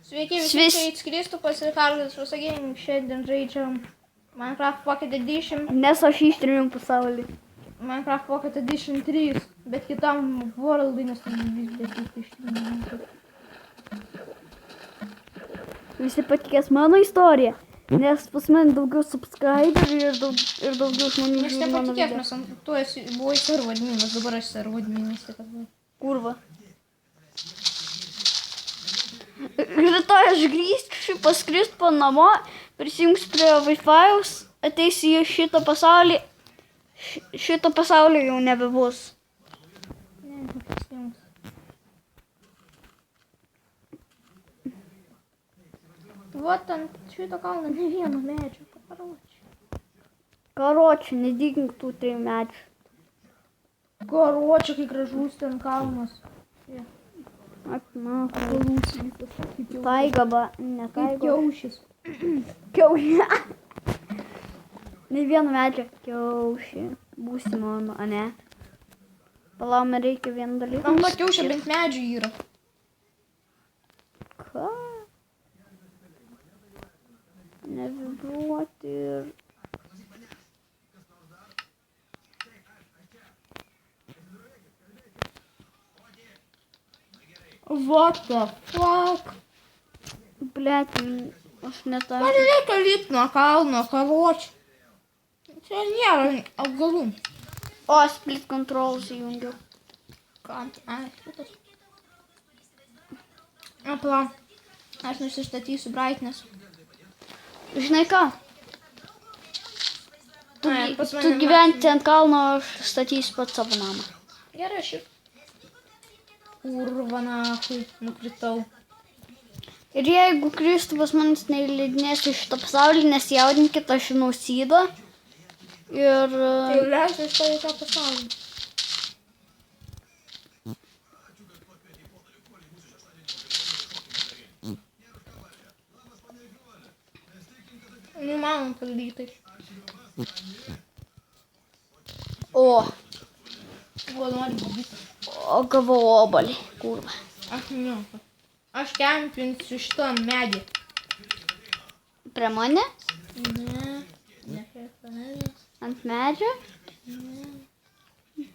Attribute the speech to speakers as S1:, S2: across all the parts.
S1: Sveiki visi, čia Kristupas ir Karlas Rusagiai. Šiandien žaidžiam Minecraft Pocket Edition.
S2: Nes aš ištriniu pasaulį.
S1: Minecraft Pocket Edition 3, bet kitam worldui, nes ten vis ištriniu.
S2: Visi patikės mano istoriją, nes pas mane daugiau subscriberių ir daugiau žmonių
S1: Aš
S2: žiūri mano
S1: nepatikėk,
S2: video.
S1: nes tu buvai servo adminas, dabar aš servo adminas.
S2: Kurva. Rytoj aš grįžčiau pas Kristupą namo, prisijungsiu prie Wi-Fi'aus, ateisiu į šitą pasaulį. Šito pasaulio jau nebebus.
S1: Ne, neprisijungs. Vat ant šito kalno ne vieno medžio,
S2: Karočiui, nedygink tų 3 medžių.
S1: Karočiui, kai gražus ten kalnas.
S2: Na,
S1: Kalūs visas, kaip jau.
S2: taigaba, ne
S1: Kaip
S2: taiga.
S1: kiaušis.
S2: Kiaušį. Ne vieno medžio kiaušį. Būsi mano, a ne? Palauk, reikia vieną dalyką.
S1: Ant to kiaušio bent medžių yra.
S2: Ką? Nevibruoti ir...
S1: What the fuck?
S2: Blet, aš netą...
S1: Man reikia lipt nuo kalno, karočiui. Čia nėra augalų.
S2: O, split controls įjungiau.
S1: Kam? Ai, šitas. Apla. Aš nusistatysiu brightness.
S2: Žinai ką?
S1: Ai, pas
S2: Tu
S1: mane
S2: gyventi ant kalno, aš statysiu pats savo namą.
S1: Gerai, aš ir... Urva, nahui, nukritau.
S2: Ir jeigu Kristupas manęs neįleidinės iš šitą pasaulį, nesijaudinkit, aš Nausėda. Ir...
S1: Tai leisiu iš to į tą pasaulį. Nu, man palytai.
S2: O,
S1: Buvo nori būti.
S2: o gavau obalį, kurva.
S1: Aš nieko. Aš kempinsiu šitą medį.
S2: Prie mane?
S1: Ne. Ne, ne.
S2: Ant medžio?
S1: Ne.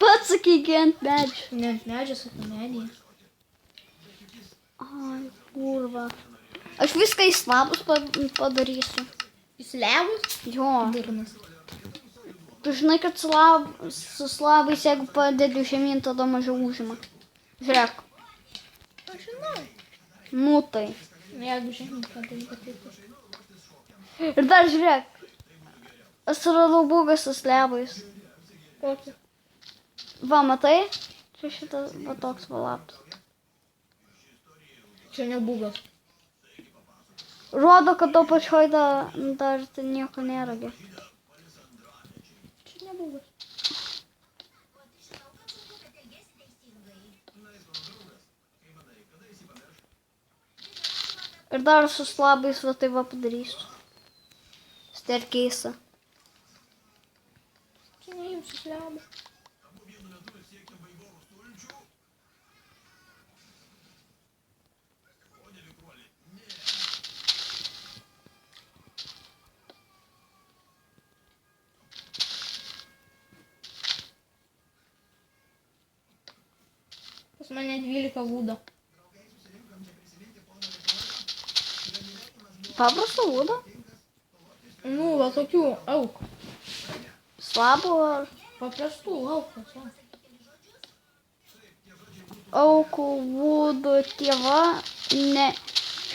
S2: Pats sakyki ant medžio.
S1: Ne ant medžio, sakau medį.
S2: Ai, kurva. Aš viską į slabus padarysiu.
S1: Įsilevus?
S2: Jo.
S1: Durnas.
S2: Tu žinai, kad su slabais, jeigu padedi žemyn, tada mažiau užima. Žiūrėk.
S1: Aš žinau.
S2: Nu tai.
S1: Jeigu žinai, ką tai patirti.
S2: Ir dar žiūrėk. Aš radau bugą su slabais.
S1: Kokį?
S2: Va, matai? Čia šitas va toks valaps.
S1: Čia nebugas.
S2: Rodo, kad to pačioj dar ten nieko nėra.
S1: Čia nebugas.
S2: Ir dar su slabais va tai va padarysiu. Staircase.
S1: Čia neimsiu slebą. Pas mane 12 vūdo.
S2: Paprastą būdą.
S1: Nu, va tokių auk.
S2: Slabų ar
S1: Paprastų aukas.
S2: aukų būdų tėva, ne,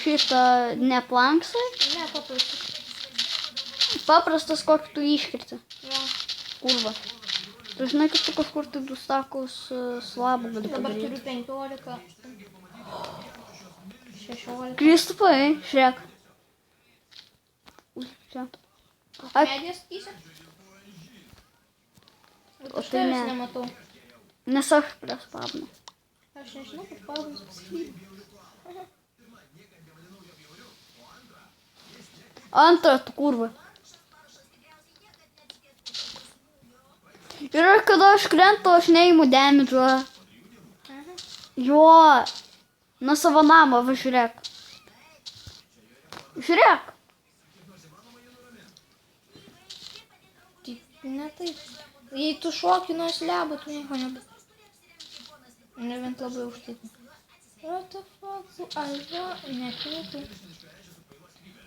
S2: šitą neplanksai.
S1: Ne, paprastų.
S2: Paprastas, kokį tu iškirti.
S1: Ja.
S2: Kurva. Tu žinai, kad tu kažkur tai 2 stakus slabų gali
S1: Dabar
S2: padaryti.
S1: turiu 15. 16.
S2: Kristupai, žiūrėk. Čia. Ak,
S1: Medės tysia?
S2: O
S1: Aš
S2: tai
S1: tavęs
S2: ne.
S1: nematau.
S2: nes aš prie spabno.
S1: Aš nežinau, kad Pavlas pasakyti.
S2: Antra, tu kurva. Ir kada aš krentu, aš neimu damidžo. Jo, nuo savo namo, va žiūrėk. Žiūrėk.
S1: Tik ne taip. Jei tu šoki nuo slebo, tu nieko nebus. Nebent labai aukštai. What the fuck, tu alba, nekliūtų.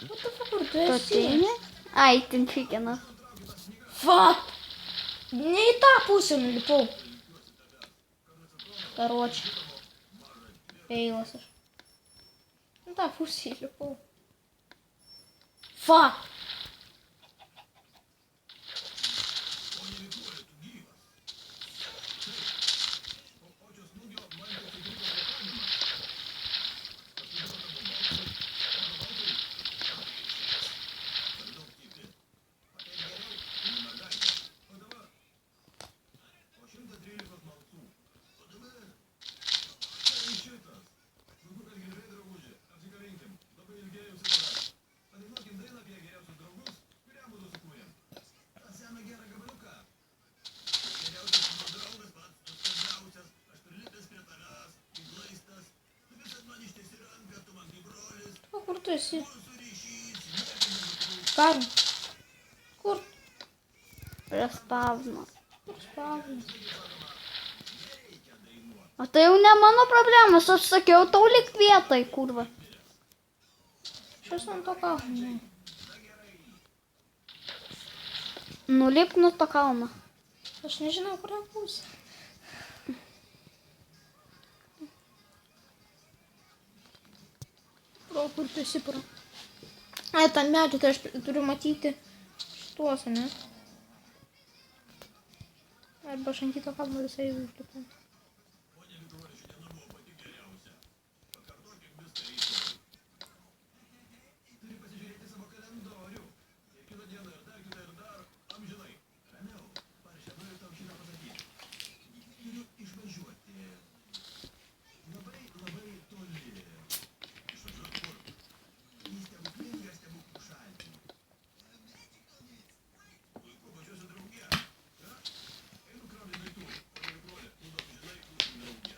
S1: What the fuck, kur tu
S2: Tu
S1: esi?
S2: ateini? Ai, ten chikinas.
S1: Fuck! Ne į tą pusę nulipau. Karočią. Feilas aš. Į tą pusę įlipau. Fuck! O kur tu esi? Karin? Kur?
S2: Prie spavno.
S1: Kur spavnas?
S2: O tai jau ne mano problemos, aš sakiau tau lik vietai, kurva.
S1: Šios ant to kalno.
S2: Nulipk nuo to kalno.
S1: Aš nežinau, kurią pusę. Pro, kur tu esi, pro? Ai, tą medį, tai aš turiu matyti šituos, ne? Arba aš ant kito kalno visai užlipau.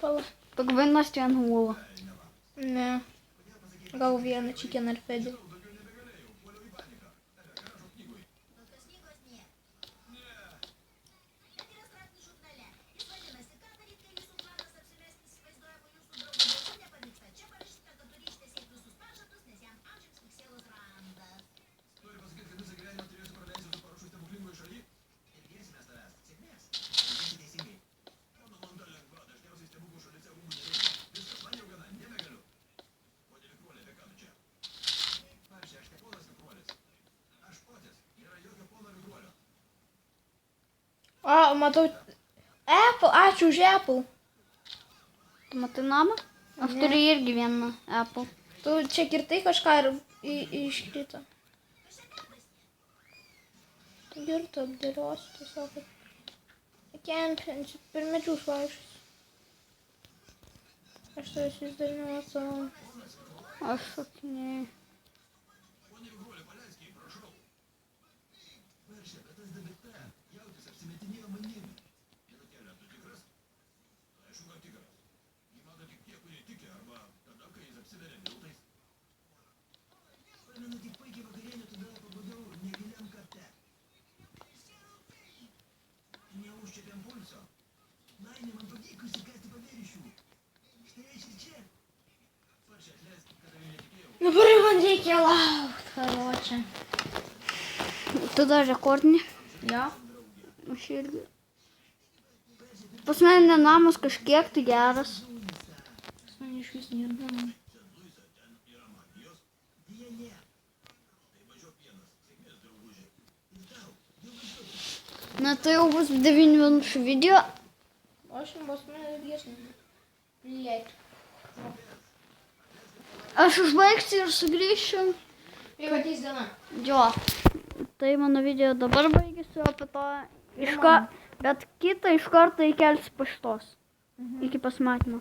S1: Pala.
S2: Pagvindas ten hulo.
S1: Ne. Gal vieną chicken ar fedį. O, matau. Apple, ačiū už Apple.
S2: Tu matai namą? Aš
S1: Ne.
S2: turiu irgi vieną Apple.
S1: Tu čia kirtai kažką ir iškrito. Girtų apdėliosiu tiesiog. Kempinčiu per medžius vaikščius. Aš tai vis dar nematau.
S2: Aš šokinėjau.
S1: Dabar man reikia laukti, karočią.
S2: Tu dar rekordinį?
S1: Jo?
S2: Aš irgi. Pas mane namas kažkiek tai geras.
S1: Pas man iš vis nėra namų.
S2: Na tai jau bus 9 minučių video.
S1: O aš jums pas mane ilgesnį. Liek.
S2: Aš užbaigsiu ir sugrįšiu.
S1: Jau ateis diena.
S2: Jo. Tai mano video dabar baigėsi, o po to bet kitą iš karto įkelsiu po šitos. Iki pasimatymo.